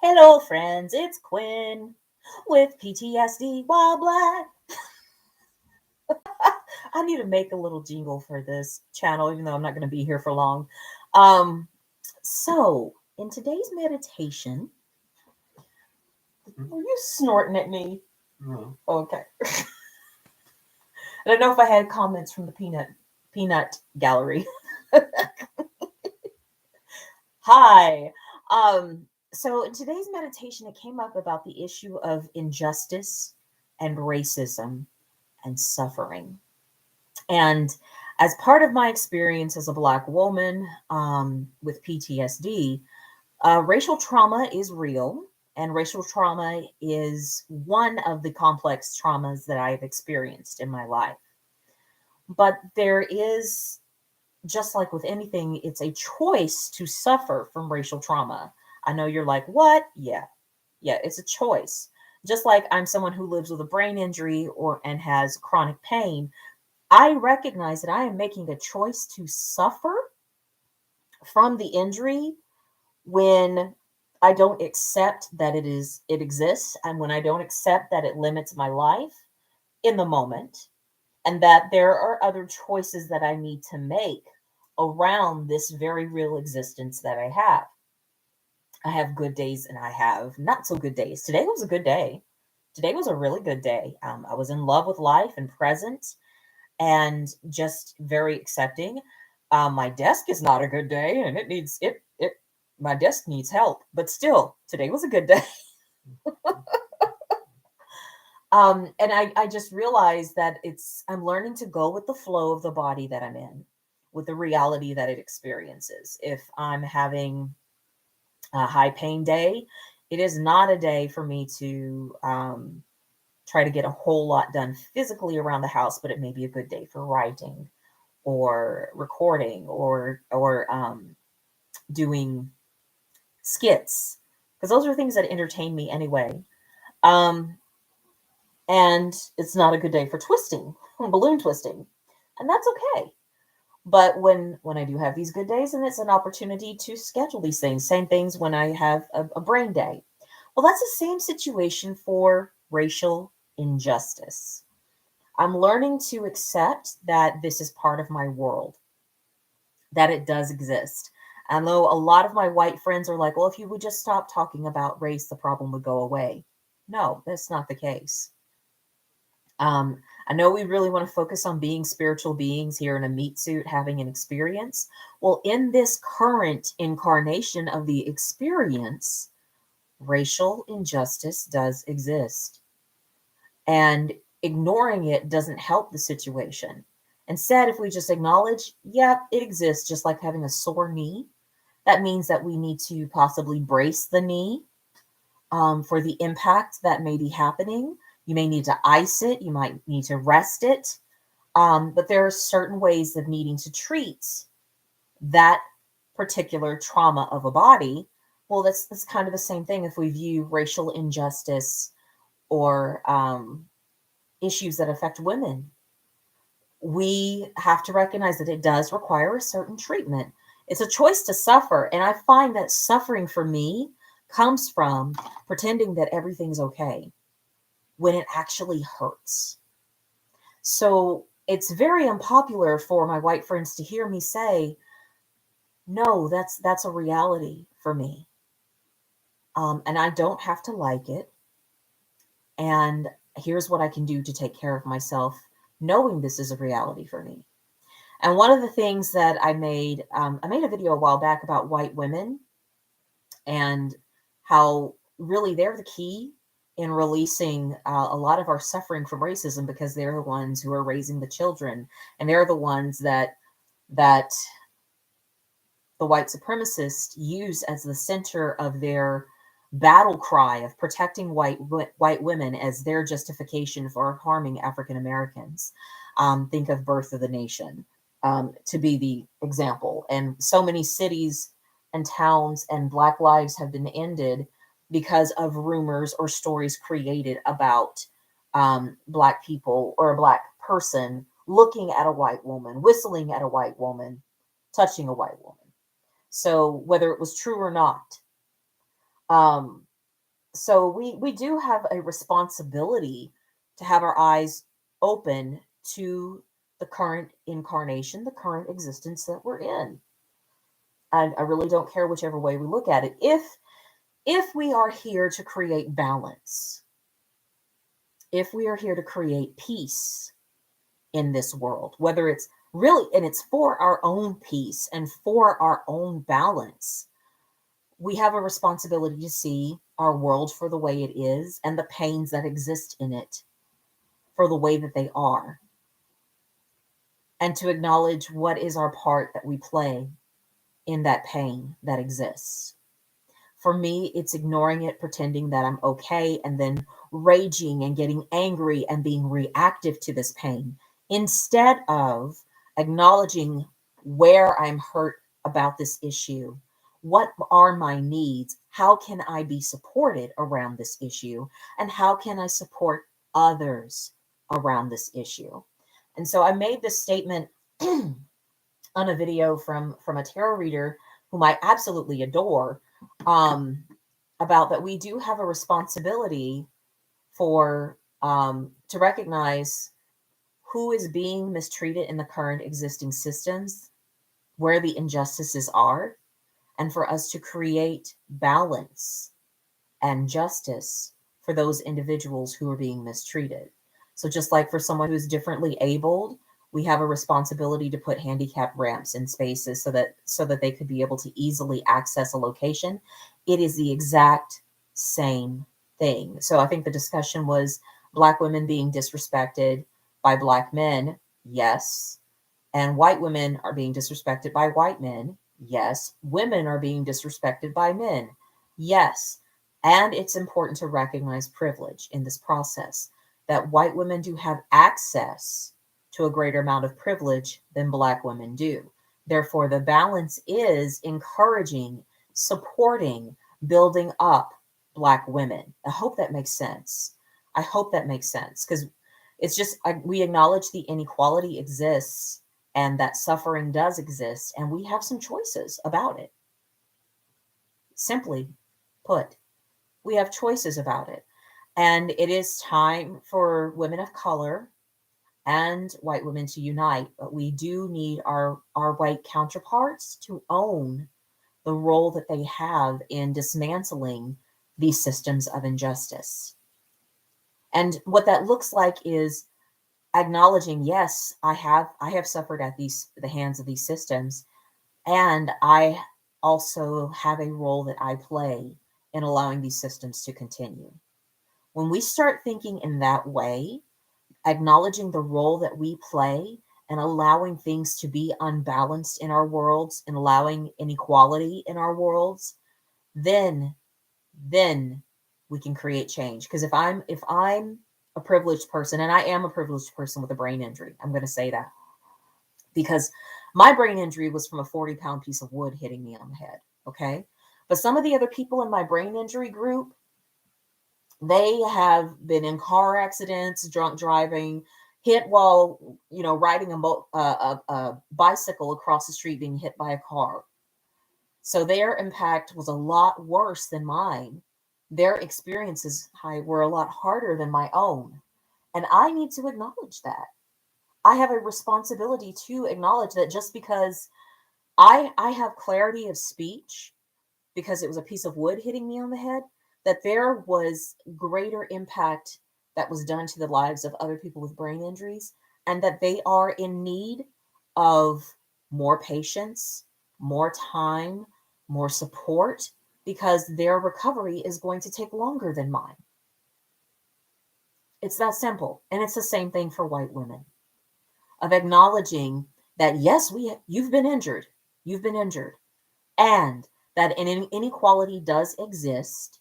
Hello, friends. It's Quinn with PTSD while black. I need to make a little jingle for this channel, even though I'm not going to be here for long. Um, in today's meditation, were you snorting at me? No. Okay. I don't know if I had comments from the peanut gallery. Hi. In today's meditation, it came up about the issue of injustice and racism and suffering. And as part of my experience as a Black woman with PTSD, racial trauma is real, and racial trauma is one of the complex traumas that I've experienced in my life. But there is, just like with anything, it's a choice to suffer from racial trauma. I know you're like, what? Yeah, it's a choice. Just like I'm someone who lives with a brain injury and has chronic pain, I recognize that I am making a choice to suffer from the injury when I don't accept that it exists, and when I don't accept that it limits my life in the moment, and that there are other choices that I need to make around this very real existence that I have. I have good days and I have not so good days. Today was a good day. Today was a really good day. I was in love with life and present and just very accepting. My desk is not a good day, and it needs it. It my desk needs help, but still, today was a good day. And I just realized that I'm learning to go with the flow of the body that I'm in, with the reality that it experiences. If I'm having a high pain day, it is not a day for me to try to get a whole lot done physically around the house, but it may be a good day for writing or recording or doing skits, because those are things that entertain me anyway. Um, and it's not a good day for twisting, balloon twisting, and that's okay. But when I do have these good days, and it's an opportunity to schedule these things. Same things when I have a brain day. Well, that's the same situation for racial injustice. I'm learning to accept that this is part of my world, that it does exist. And though a lot of my white friends are like, well, if you would just stop talking about race, the problem would go away. No, that's not the case. I know we really want to focus on being spiritual beings here in a meat suit having an experience. Well, in this current incarnation of the experience, racial injustice does exist. And ignoring it doesn't help the situation. Instead, if we just acknowledge, yeah, it exists, just like having a sore knee, that means that we need to possibly brace the knee for the impact that may be happening. You may need to ice it, you might need to rest it. But there are certain ways of needing to treat that particular trauma of a body. Well, that's kind of the same thing if we view racial injustice or issues that affect women. We have to recognize that it does require a certain treatment. It's a choice to suffer. And I find that suffering for me comes from pretending that everything's okay when it actually hurts. So it's very unpopular for my white friends to hear me say, no, that's a reality for me. And I don't have to like it. And here's what I can do to take care of myself, knowing this is a reality for me. And one of the things that I made a video a while back about white women and how really they're the key in releasing a lot of our suffering from racism, because they're the ones who are raising the children, and they're the ones that the white supremacists use as the center of their battle cry of protecting white women as their justification for harming African Americans. Think of Birth of the Nation to be the example. And so many cities and towns and Black lives have been ended because of rumors or stories created about Black people or a Black person looking at a white woman, whistling at a white woman, touching a white woman. So whether it was true or not, So we do have a responsibility to have our eyes open to the current incarnation, the current existence that we're in. And I really don't care whichever way we look at it. If we are here to create balance, if we are here to create peace in this world, whether it's really, and it's for our own peace and for our own balance, we have a responsibility to see our world for the way it is and the pains that exist in it for the way that they are, and to acknowledge what is our part that we play in that pain that exists. For me, it's ignoring it, pretending that I'm okay, and then raging and getting angry and being reactive to this pain instead of acknowledging where I'm hurt about this issue. What are my needs? How can I be supported around this issue? And how can I support others around this issue? And so I made this statement on a video from a tarot reader whom I absolutely adore, um, about that we do have a responsibility for, to recognize who is being mistreated in the current existing systems, where the injustices are, and for us to create balance and justice for those individuals who are being mistreated. So just like for someone who's differently abled, we have a responsibility to put handicap ramps in spaces so that they could be able to easily access a location. It is the exact same thing. So I think the discussion was Black women being disrespected by Black men. Yes. And white women are being disrespected by white men. Yes. Women are being disrespected by men. Yes. And it's important to recognize privilege in this process, that white women do have access to a greater amount of privilege than Black women do. Therefore, the balance is encouraging, supporting, building up Black women. I hope that makes sense. I hope that makes sense, because it's just, we acknowledge the inequality exists and that suffering does exist, and we have some choices about it. Simply put, we have choices about it. And it is time for women of color and white women to unite, but we do need our white counterparts to own the role that they have in dismantling these systems of injustice. And what that looks like is acknowledging, yes, I have suffered at the hands of these systems, and I also have a role that I play in allowing these systems to continue. When we start thinking in that way, acknowledging the role that we play and allowing things to be unbalanced in our worlds and allowing inequality in our worlds, then then we can create change. Because if I'm a privileged person, and I am a privileged person with a brain injury, I'm going to say that, because my brain injury was from a 40-pound piece of wood hitting me on the head. Okay. But some of the other people in my brain injury group, they have been in car accidents, drunk driving, hit while riding a bicycle across the street, being hit by a car. So their impact was a lot worse than mine. Their experiences were a lot harder than my own. And I need to acknowledge that. I have a responsibility to acknowledge that just because I have clarity of speech because it was a piece of wood hitting me on the head, that there was greater impact that was done to the lives of other people with brain injuries, and that they are in need of more patience, more time, more support, because their recovery is going to take longer than mine. It's that simple. And it's the same thing for white women, of acknowledging that, yes, you've been injured. You've been injured. And that an inequality does exist,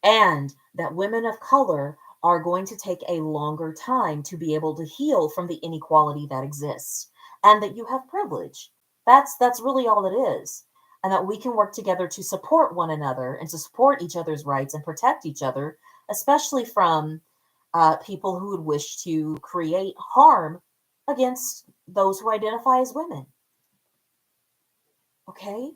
and that women of color are going to take a longer time to be able to heal from the inequality that exists, and that you have privilege. That's really all it is. And that we can work together to support one another and to support each other's rights and protect each other, especially from people who would wish to create harm against those who identify as women. Okay?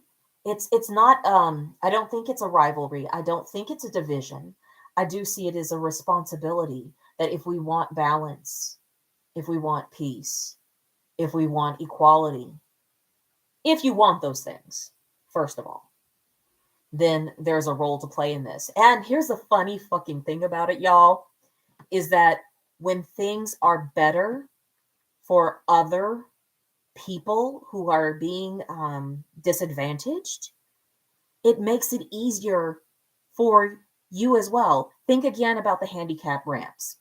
It's not, I don't think it's a rivalry. I don't think it's a division. I do see it as a responsibility that if we want balance, if we want peace, if we want equality, if you want those things, first of all, then there's a role to play in this. And here's the funny fucking thing about it, y'all, is that when things are better for other people who are being disadvantaged, it makes it easier for you as well. Think again about the handicap ramps.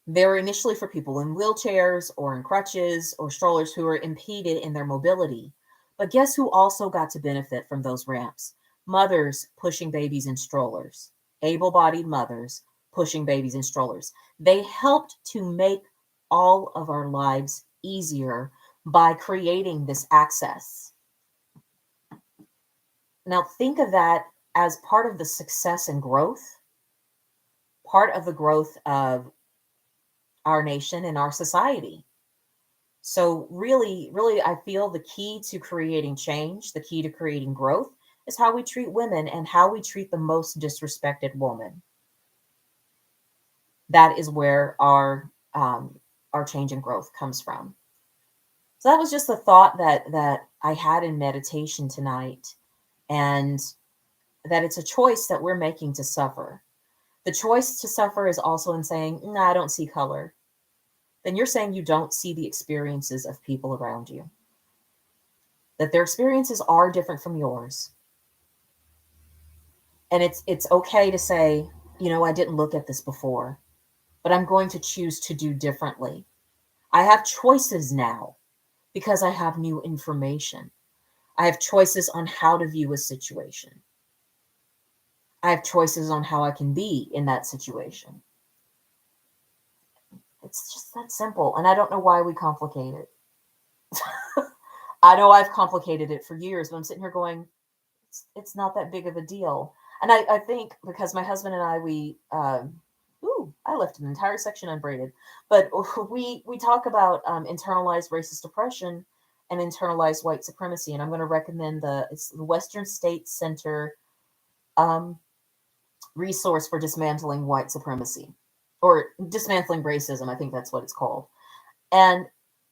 They were initially for people in wheelchairs or in crutches or strollers who are impeded in their mobility. But guess who also got to benefit from those ramps? Mothers pushing babies in strollers, able bodied mothers pushing babies in strollers. They helped to make all of our lives easier by creating this access. Now, think of that as part of the success and growth, part of the growth of our nation and our society. So, really, really, I feel the key to creating change, the key to creating growth is how we treat women and how we treat the most disrespected woman. That is where our change and growth comes from. So that was just a thought that I had in meditation tonight, and that it's a choice that we're making to suffer. The choice to suffer is also in saying, "No, I don't see color." Then you're saying you don't see the experiences of people around you, that their experiences are different from yours. And it's okay to say, I didn't look at this before, but I'm going to choose to do differently. I have choices now because I have new information. I have choices on how to view a situation. I have choices on how I can be in that situation. It's just that simple. And I don't know why we complicate it. I know I've complicated it for years, but I'm sitting here going, it's not that big of a deal. And I think because my husband and I, I left an entire section unbraided, but we talk about internalized racist oppression and internalized white supremacy. And I'm going to recommend it's the Western State Center resource for dismantling white supremacy or dismantling racism. I think that's what it's called. And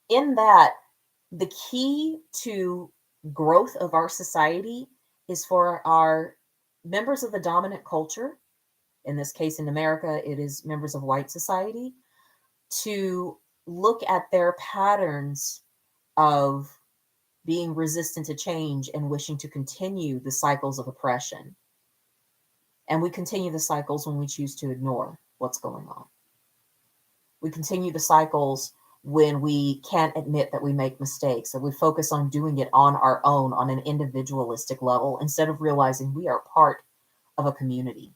in that, the key to growth of our society is for our members of the dominant culture, in this case in America, it is members of white society, to look at their patterns of being resistant to change and wishing to continue the cycles of oppression. And we continue the cycles when we choose to ignore what's going on. We continue the cycles when we can't admit that we make mistakes, and we focus on doing it on our own on an individualistic level instead of realizing we are part of a community.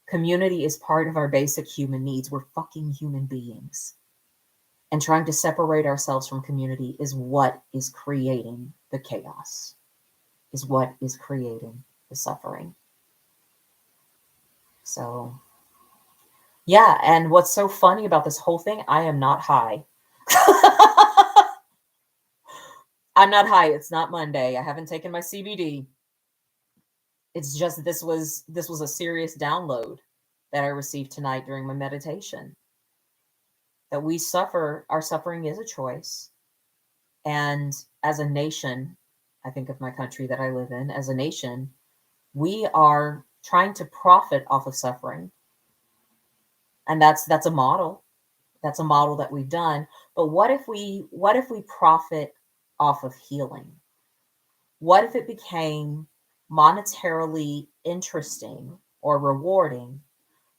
Community is part of our basic human needs. We're fucking human beings. And trying to separate ourselves from community is what is creating the chaos, is what is creating the suffering. So, yeah, and what's so funny about this whole thing, I am not high. I'm not high. It's not Monday. I haven't taken my CBD. It's just this was a serious download that I received tonight during my meditation. That we suffer, our suffering is a choice. And as a nation, I think of my country that I live in, as a nation, we are trying to profit off of suffering. And that's a model. That's a model that we've done. But what if we profit off of healing? What if it became monetarily interesting or rewarding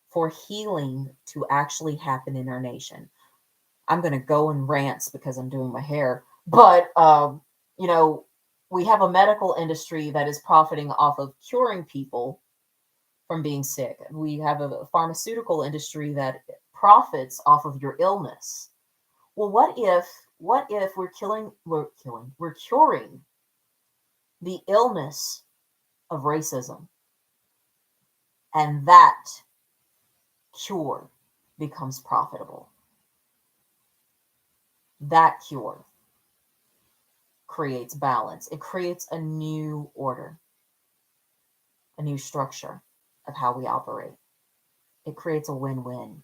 for healing to actually happen in our nation? I'm going to go in rants because I'm doing my hair, but we have a medical industry that is profiting off of curing people from being sick. We have a pharmaceutical industry that profits off of your illness. Well, what if we're curing the illness of racism, and that cure becomes profitable? That cure creates balance. It creates a new order, a new structure, of how we operate. It creates a win-win.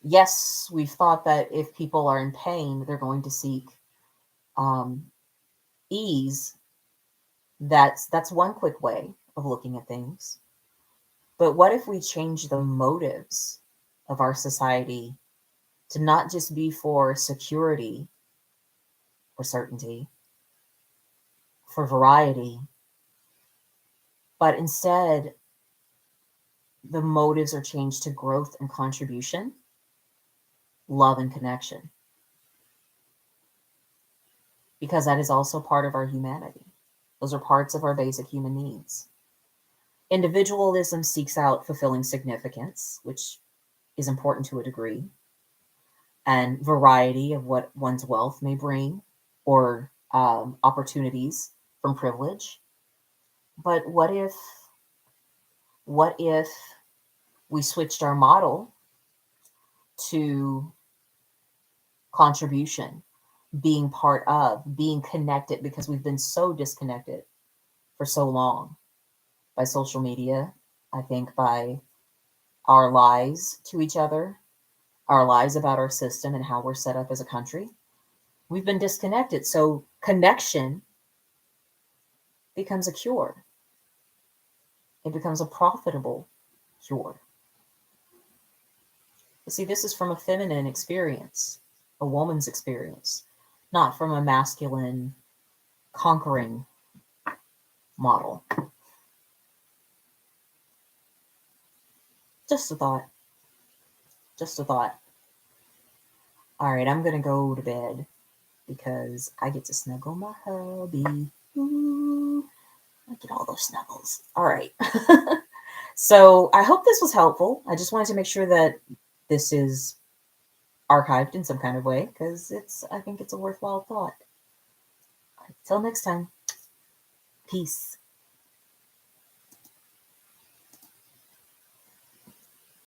Yes, we've thought that if people are in pain, they're going to seek um, ease. That's one quick way of looking at things. But what if we change the motives of our society to not just be for security or certainty, for variety, but instead the motives are changed to growth and contribution, love and connection, because that is also part of our humanity. Those are parts of our basic human needs. Individualism seeks out fulfilling significance, which is important to a degree, and variety of what one's wealth may bring, or opportunities from privilege. But what if we switched our model to contribution, being part of, being connected, because we've been so disconnected for so long by social media, I think by our lies to each other, our lies about our system and how we're set up as a country. We've been disconnected. So connection becomes a cure. It becomes a profitable cure. But see, this is from a feminine experience, a woman's experience, not from a masculine conquering model. Just a thought. Just a thought. All right, I'm going to go to bed because I get to snuggle my hubby. Ooh, I get all those snuggles. All right. So I hope this was helpful. I just wanted to make sure that this is archived in some kind of way because I think it's a worthwhile thought. Till next time. Peace.